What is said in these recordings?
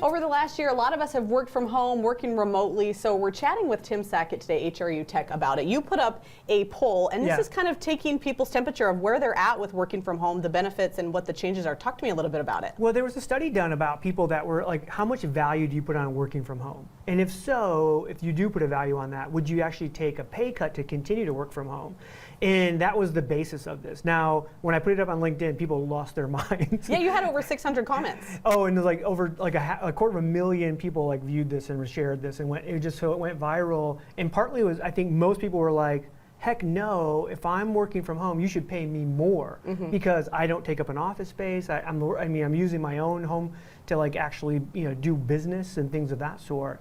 Over the last year, a lot of us have worked from home, working remotely, so we're chatting with Tim Sackett today, HRU Tech, about it. You put up a poll, and this is kind of taking people's temperature of where they're at with working from home, the benefits, and what the changes are. Talk to me a little bit about it. Well, there was a study done about people that were like, how much value do you put on working from home? And if so, if you do put a value on that, would you actually take a pay cut to continue to work from home? And that was the basis of this. Now, when I put it up on LinkedIn, people lost their minds. Yeah, you had over 600 comments. Oh, and there's like over like a quarter of a million people like viewed this and shared this, and it went viral. And partly it was, I think most people were like, heck no, if I'm working from home, you should pay me more because I don't take up an office space. I'm using my own home to like actually do business and things of that sort.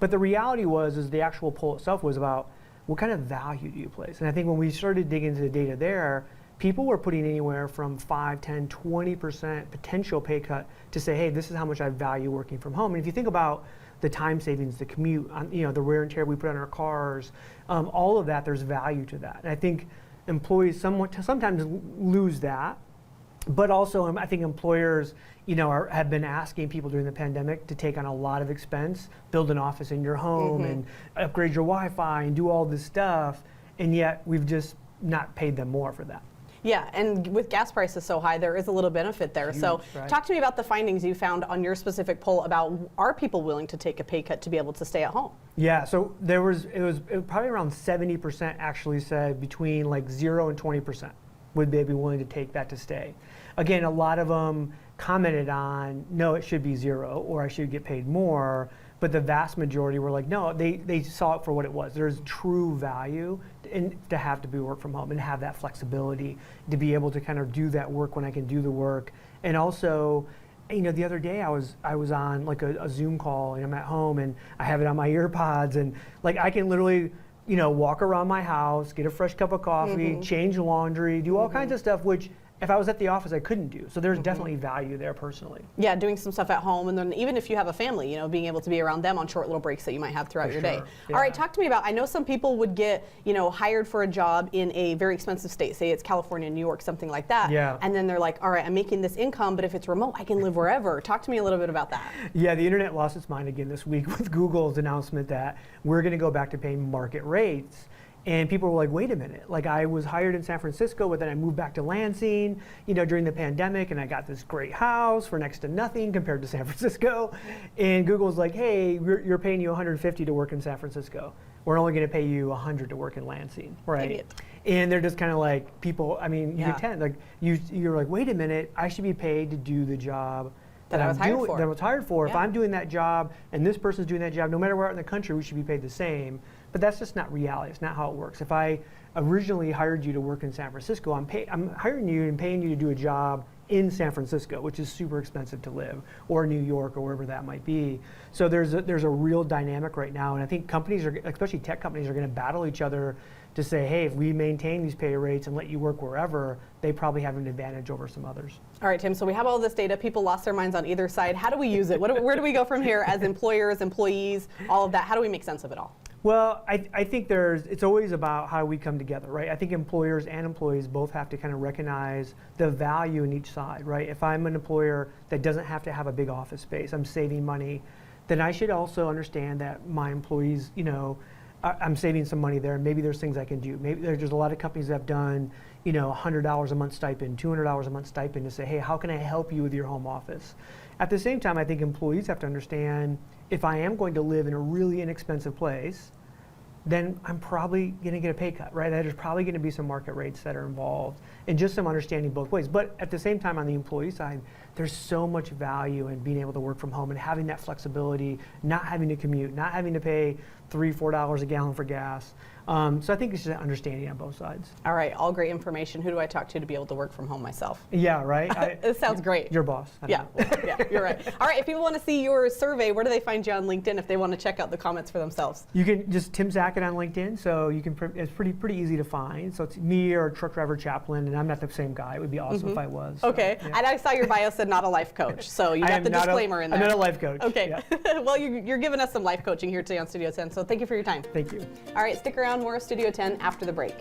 But the reality is the actual poll itself was about what kind of value do you place? And I think when we started digging into the data there, people were putting anywhere from 5, 10, 20% potential pay cut to say, hey, this is how much I value working from home. And if you think about the time savings, the commute, the wear and tear we put on our cars, all of that, there's value to that. And I think employees sometimes lose that. But also, I think employers, have been asking people during the pandemic to take on a lot of expense, build an office in your home, and upgrade your Wi-Fi, and do all this stuff, and yet we've just not paid them more for that. Yeah, and with gas prices so high, there is a little benefit there. Huge, so right? Talk to me about the findings you found on your specific poll about, are people willing to take a pay cut to be able to stay at home? Yeah, so it was probably around 70% actually said between like 0 and 20% would they be willing to take that to stay. Again, a lot of them commented on, no, it should be 0 or I should get paid more. But the vast majority were like, no, they saw it for what it was. There's true value to have to be work from home and have that flexibility to be able to kind of do that work when I can do the work. And also, the other day I was on like a Zoom call and I'm at home and I have it on my earpods and like I can literally, walk around my house, get a fresh cup of coffee, change laundry, do all kinds of stuff, which if I was at the office, I couldn't do. So there's definitely value there personally. Yeah, doing some stuff at home, and then even if you have a family, being able to be around them on short little breaks that you might have throughout your day. Yeah. All right, talk to me about, I know some people would get, hired for a job in a very expensive state, say it's California, New York, something like that. Yeah. And then they're like, all right, I'm making this income, but if it's remote, I can live wherever. Talk to me a little bit about that. Yeah, the internet lost its mind again this week with Google's announcement that we're going to go back to paying market rates. And people were like, wait a minute, like I was hired in San Francisco, but then I moved back to Lansing, during the pandemic, and I got this great house for next to nothing compared to San Francisco. And Google's like, hey, you're paying you $150 to work in San Francisco. We're only going to pay you $100 to work in Lansing, right? Idiot. And they're just kind of like, people, you can like, you're like, wait a minute, I should be paid to do the job that I was hired for. Yeah. If I'm doing that job and this person's doing that job, no matter where in the country, we should be paid the same. But that's just not reality. It's not how it works. If I originally hired you to work in San Francisco, I'm hiring you and paying you to do a job in San Francisco, which is super expensive to live, or New York, or wherever that might be. So there's a real dynamic right now, and I think companies especially tech companies, are going to battle each other to say, hey, if we maintain these pay rates and let you work wherever, they probably have an advantage over some others. All right, Tim, so we have all this data. People lost their minds on either side. How do we use it? Where do we go from here as employers, employees, all of that? How do we make sense of it all? Well, I think it's always about how we come together, right? I think employers and employees both have to kind of recognize the value in each side, right? If I'm an employer that doesn't have to have a big office space, I'm saving money, then I should also understand that my employees, I'm saving some money there, and maybe there's things I can do. Maybe there's a lot of companies that have done, $100 a month stipend, $200 a month stipend to say, hey, how can I help you with your home office? At the same time, I think employees have to understand if I am going to live in a really inexpensive place, then I'm probably going to get a pay cut, right? There's probably going to be some market rates that are involved, and just some understanding both ways. But at the same time, on the employee side, there's so much value in being able to work from home and having that flexibility, not having to commute, not having to pay $3, $4 a gallon for gas. So I think it's just an understanding on both sides. All right, all great information. Who do I talk to be able to work from home myself? Yeah, right? It sounds great. Your boss. Yeah, you're right. All right, if people want to see your survey, where do they find you on LinkedIn if they want to check out the comments for themselves? You can just Tim Sackett on LinkedIn, so you can. It's pretty easy to find. So it's me or Truck Driver Chaplain, and I'm not the same guy. It would be awesome if I was. Okay, so, yeah. And I saw your bio said not a life coach, so you got the disclaimer in there. I'm not a life coach. Okay, Yeah. well you're giving us some life coaching here today on Studio 10, so thank you for your time. Thank you. All right, stick around, more of Studio 10 after the break.